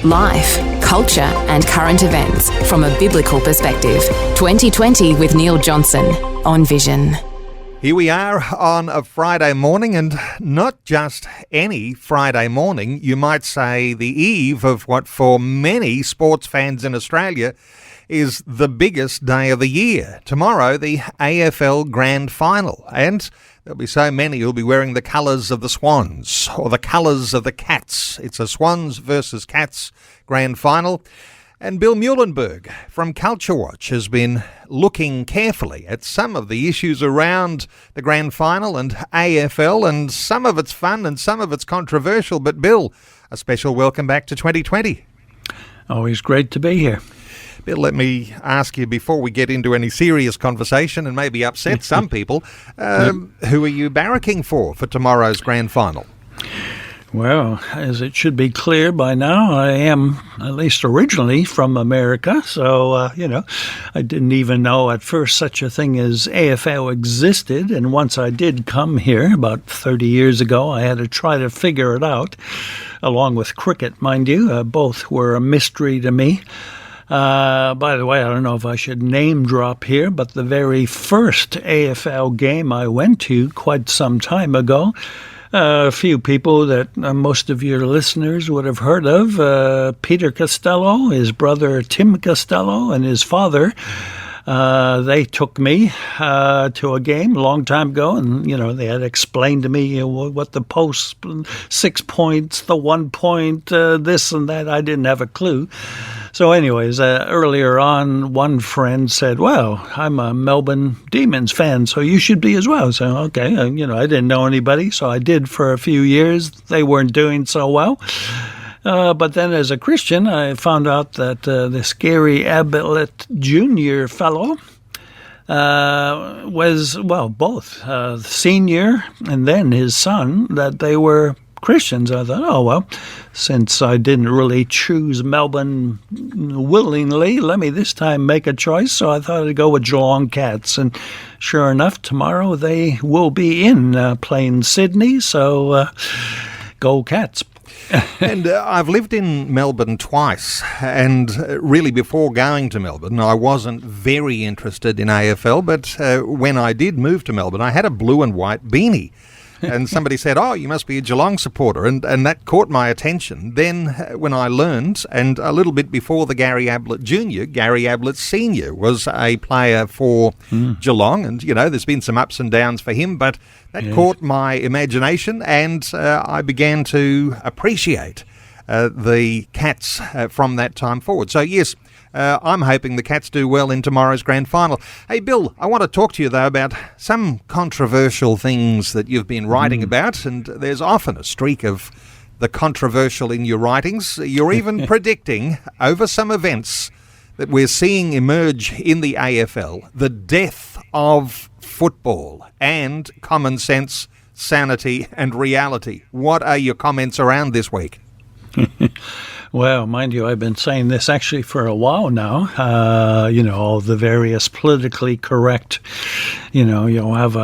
Life, culture and current events from a biblical perspective. 2020 with Neil Johnson on Vision. Here we are on a Friday morning, and not just any Friday morning. You might say the eve of what for many sports fans in Australia is the biggest day of the year. Tomorrow, the AFL Grand Final, and there'll be so many who'll be wearing the colours of the Swans or the colours of the Cats. It's a Swans versus Cats Grand Final. And Bill Muehlenberg from Culture Watch has been looking carefully at some of the issues around the Grand Final and AFL, and some of it's fun and some of it's controversial. But Bill, a special welcome back to 2020. Always great to be here. Bill, let me ask you before we get into any serious conversation and maybe upset some people, who are you barracking for tomorrow's Grand Final? Well, as it should be clear by now, I am, at least originally, from America. So, I didn't even know at first such a thing as AFL existed. And once I did come here about 30 years ago, I had to try to figure it out, along with cricket, mind you. Both were a mystery to me. By the way, I don't know if I should name drop here, but the very first AFL game I went to quite some time ago, a few people that most of your listeners would have heard of, Peter Costello, his brother Tim Costello, and his father. They took me to a game a long time ago, and, they had explained to me what the post, 6 points, the 1 point, this and that. I didn't have a clue. So anyways, earlier on, one friend said, well, I'm a Melbourne Demons fan, so you should be as well. So, okay, I didn't know anybody, so I did for a few years. They weren't doing so well. But then as a Christian, I found out that this Gary Ablett Jr. fellow was, both senior and then his son, that they were Christians. I thought, since I didn't really choose Melbourne willingly, let me this time make a choice. So I thought I'd go with Geelong Cats. And sure enough, tomorrow they will be in playing Sydney. So go Cats. And I've lived in Melbourne twice, and really before going to Melbourne, I wasn't very interested in AFL, but when I did move to Melbourne, I had a blue and white beanie. And somebody said, oh, you must be a Geelong supporter, and that caught my attention. Then when I learned, and a little bit before the Gary Ablett Jr., Gary Ablett Sr. was a player for Geelong, and, there's been some ups and downs for him, but that caught my imagination, and I began to appreciate the Cats from that time forward. So, yes, I'm hoping the Cats do well in tomorrow's Grand Final. Hey, Bill, I want to talk to you, though, about some controversial things that you've been writing about, and there's often a streak of the controversial in your writings. You're even predicting over some events that we're seeing emerge in the AFL, the death of football and common sense, sanity and reality. What are your comments around this week? Well, mind you, I've been saying this actually for a while now. All the various politically correct, you'll have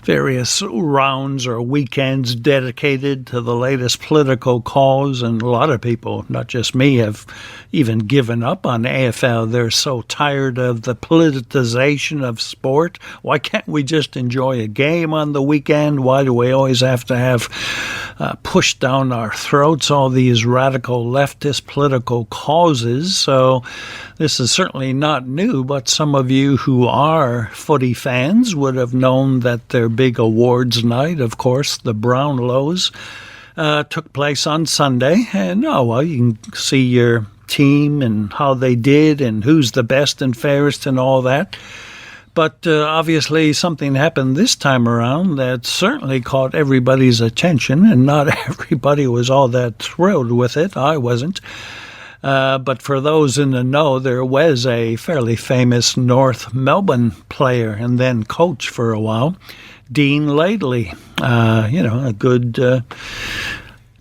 various rounds or weekends dedicated to the latest political cause, and a lot of people, not just me, have even given up on AFL. They're so tired of the politicization of sport. Why can't we just enjoy a game on the weekend? Why do we always have to have pushed down our throats all these radical leftist political causes? So this is certainly not new, but some of you who are footy fans would have known that their big awards night, of course, the Brownlows, took place on Sunday. And, you can see your team and how they did and who's the best and fairest and all that. But obviously something happened this time around that certainly caught everybody's attention, and not everybody was all that thrilled with it. I wasn't. But for those in the know, there was a fairly famous North Melbourne player and then coach for a while, Dean Laidley, a good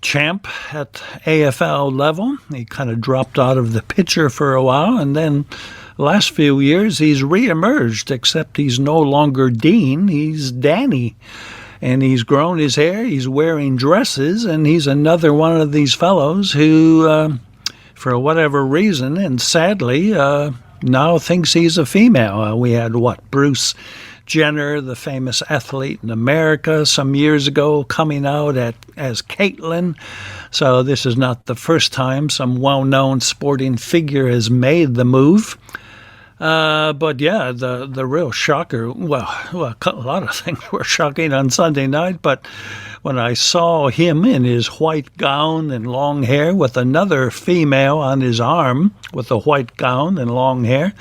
champ at AFL level. He kind of dropped out of the picture for a while, and then last few years he's reemerged, except he's no longer Dean, he's Danny. And he's grown his hair, he's wearing dresses, and he's another one of these fellows who for whatever reason, and sadly, now thinks he's a female. We had, Bruce Jenner, the famous athlete in America, some years ago, coming out as Caitlyn. So this is not the first time some well-known sporting figure has made the move. But yeah, the real shocker, well, a lot of things were shocking on Sunday night, but when I saw him in his white gown and long hair with another female on his arm with a white gown and long hair,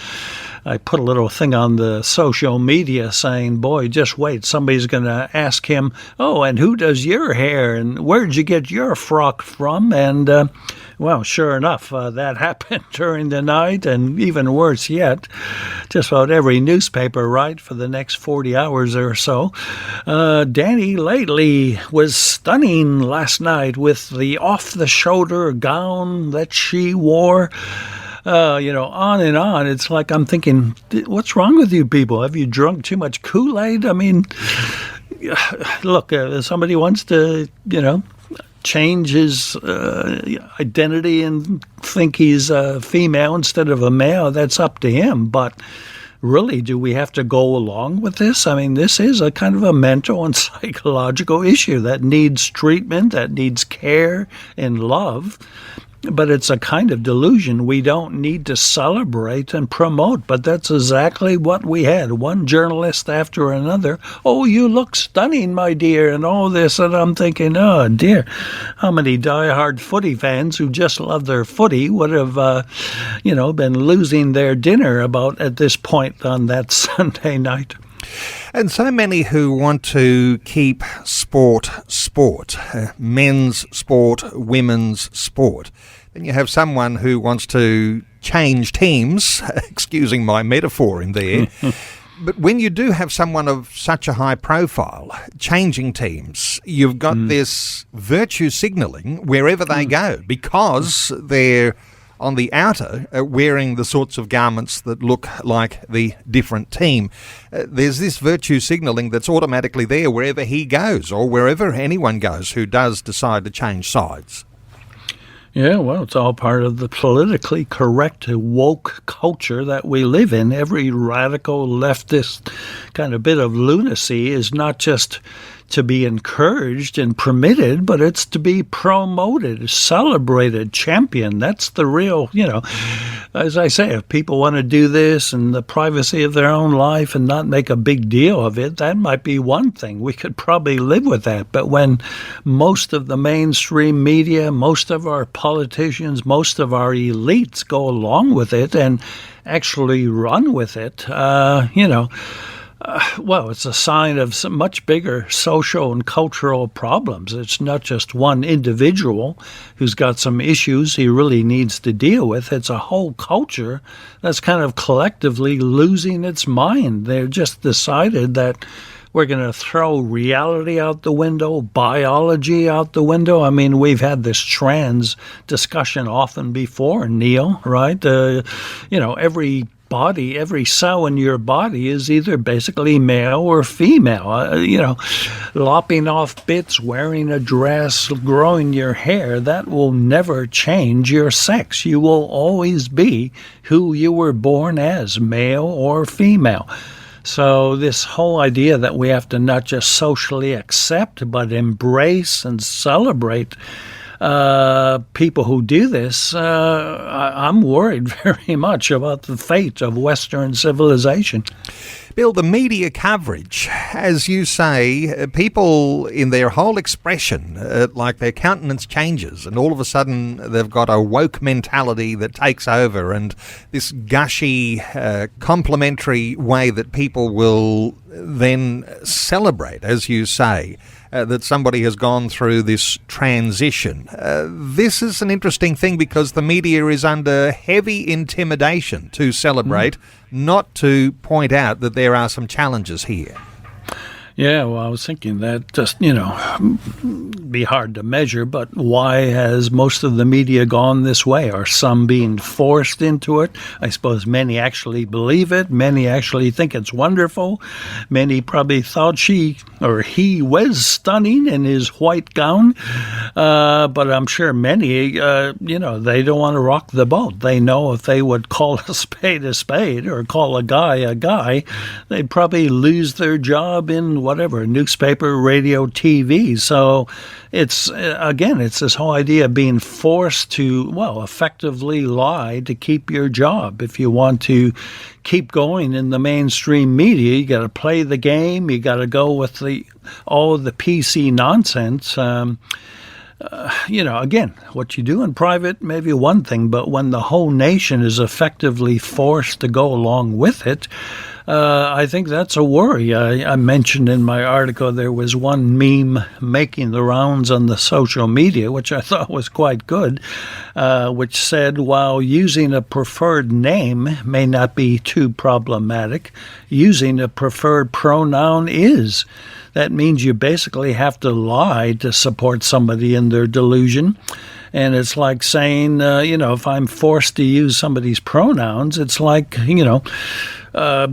I put a little thing on the social media saying, boy, just wait, somebody's going to ask him, oh, and who does your hair, and where'd you get your frock from? And, well, sure enough, that happened during the night, and even worse yet, just about every newspaper, right, for the next 40 hours or so. Danny Lately was stunning last night with the off-the-shoulder gown that she wore. On and on. It's like I'm thinking, what's wrong with you people? Have you drunk too much Kool-Aid? I mean, look, somebody wants to, change his identity and think he's a female instead of a male. That's up to him. But really, do we have to go along with this? I mean, this is a kind of a mental and psychological issue that needs treatment, that needs care and love. But it's a kind of delusion we don't need to celebrate and promote. But that's exactly what we had. One journalist after another. Oh, you look stunning, my dear, and all this. And I'm thinking, oh, dear, how many diehard footy fans who just love their footy would have, been losing their dinner about at this point on that Sunday night. And so many who want to keep sport, men's sport, women's sport. Then you have someone who wants to change teams, excusing my metaphor in there. But when you do have someone of such a high profile changing teams, you've got this virtue signalling wherever they go because they're on the outer, wearing the sorts of garments that look like the different team. There's this virtue signalling that's automatically there wherever he goes or wherever anyone goes who does decide to change sides. Yeah, well, it's all part of the politically correct woke culture that we live in. Every radical leftist kind of bit of lunacy is not just to be encouraged and permitted, but it's to be promoted, celebrated, championed. That's the real, as I say, if people want to do this in the privacy of their own life and not make a big deal of it, that might be one thing. We could probably live with that. But when most of the mainstream media, most of our politicians, most of our elites go along with it and actually run with it, well, it's a sign of some much bigger social and cultural problems. It's not just one individual who's got some issues he really needs to deal with. It's a whole culture that's kind of collectively losing its mind. They've just decided that we're going to throw reality out the window, biology out the window. I mean, we've had this trans discussion often before, Neil, right? Every cell in your body is either basically male or female. Lopping off bits, wearing a dress, growing your hair, that will never change your sex. You will always be who you were born as, male or female. So this whole idea that we have to not just socially accept, but embrace and celebrate people who do this, I'm worried very much about the fate of Western civilization. Bill, the media coverage, as you say, people in their whole expression, like their countenance changes and all of a sudden they've got a woke mentality that takes over and this gushy, complimentary way that people will then celebrate, as you say, that somebody has gone through this transition. This is an interesting thing because the media is under heavy intimidation to celebrate, not to point out that there are some challenges here. Yeah, well, I was thinking that just, be hard to measure, but why has most of the media gone this way? Are some being forced into it? I suppose many actually believe it. Many actually think it's wonderful. Many probably thought she or he was stunning in his white gown. But I'm sure many, they don't want to rock the boat. They know if they would call a spade or call a guy, they'd probably lose their job in whatever, newspaper, radio, TV. So it's this whole idea of being forced to, effectively lie to keep your job. If you want to keep going in the mainstream media, you got to play the game. You got to go with all of the PC nonsense. What you do in private may be one thing, but when the whole nation is effectively forced to go along with it, I think that's a worry. I mentioned in my article there was one meme making the rounds on the social media, which I thought was quite good, which said, while using a preferred name may not be too problematic, using a preferred pronoun is. That means you basically have to lie to support somebody in their delusion. And it's like saying, if I'm forced to use somebody's pronouns, it's like,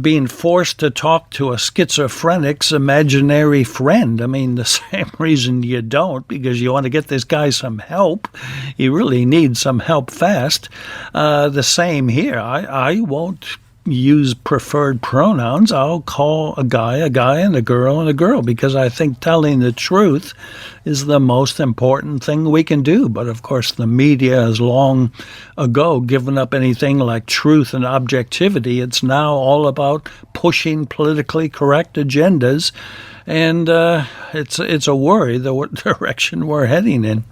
being forced to talk to a schizophrenic's imaginary friend. I mean, the same reason you don't, because you want to get this guy some help. You really need some help fast. The same here. I won't use preferred pronouns. I'll call a guy, and a girl, because I think telling the truth is the most important thing we can do. But of course, the media has long ago given up anything like truth and objectivity. It's now all about pushing politically correct agendas, and it's a worry the direction we're heading in.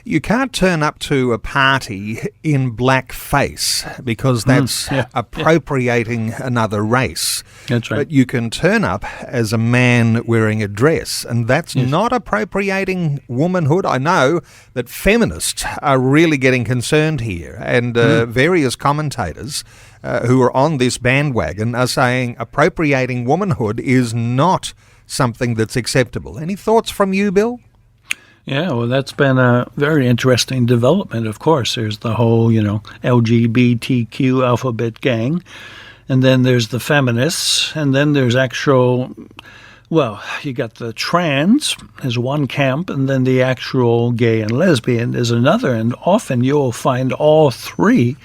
You can't turn up to a party in blackface because that's appropriating another race. That's right. But you can turn up as a man wearing a dress, and that's not appropriating womanhood. I know that feminists are really getting concerned here, and various commentators who are on this bandwagon are saying appropriating womanhood is not something that's acceptable. Any thoughts from you, Bill? Yeah, well, that's been a very interesting development, of course. There's the whole, LGBTQ alphabet gang, and then there's the feminists, and then there's you got the trans as one camp, and then the actual gay and lesbian is another, and often you'll find all three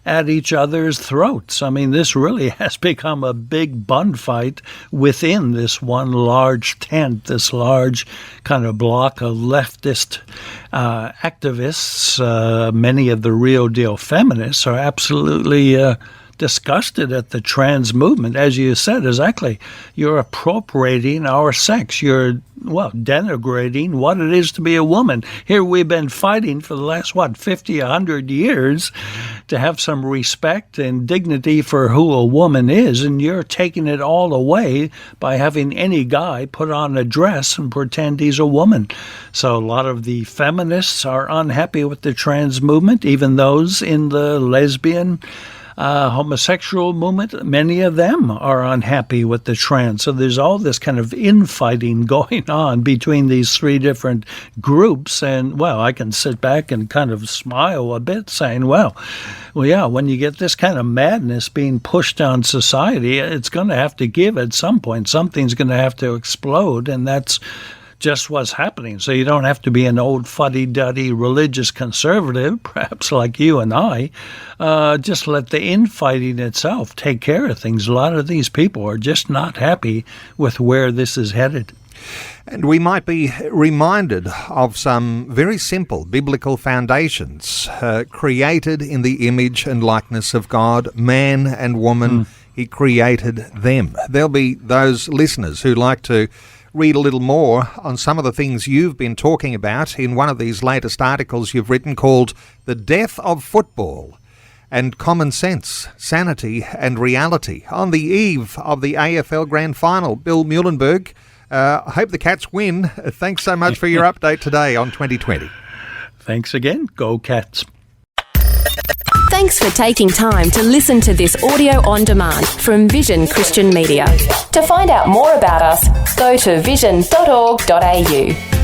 at each other's throats. I mean, this really has become a big bun fight within this one large tent, this large kind of block of leftist activists. Many of the real deal feminists are absolutely disgusted at the trans movement. As you said, exactly, you're appropriating our sex. You're, denigrating what it is to be a woman. Here we've been fighting for the last, 50, 100 years to have some respect and dignity for who a woman is, and you're taking it all away by having any guy put on a dress and pretend he's a woman. So a lot of the feminists are unhappy with the trans movement, even those in the lesbian homosexual movement, many of them are unhappy with the trans. So there's all this kind of infighting going on between these three different groups. And, I can sit back and kind of smile a bit saying, when you get this kind of madness being pushed on society, it's going to have to give at some point. Something's going to have to explode, and that's just what's happening. So you don't have to be an old fuddy-duddy religious conservative, perhaps like you and I. Just let the infighting itself take care of things. A lot of these people are just not happy with where this is headed. And we might be reminded of some very simple biblical foundations created in the image and likeness of God, man and woman. He created them. There'll be those listeners who like to read a little more on some of the things you've been talking about in one of these latest articles you've written called The Death of Football and Common Sense, Sanity and Reality on the eve of the AFL Grand Final. Bill Muehlenberg, I hope the Cats win. Thanks so much for your update today on 2020. Thanks again. Go Cats. Thanks for taking time to listen to this audio on demand from Vision Christian Media. To find out more about us, go to vision.org.au.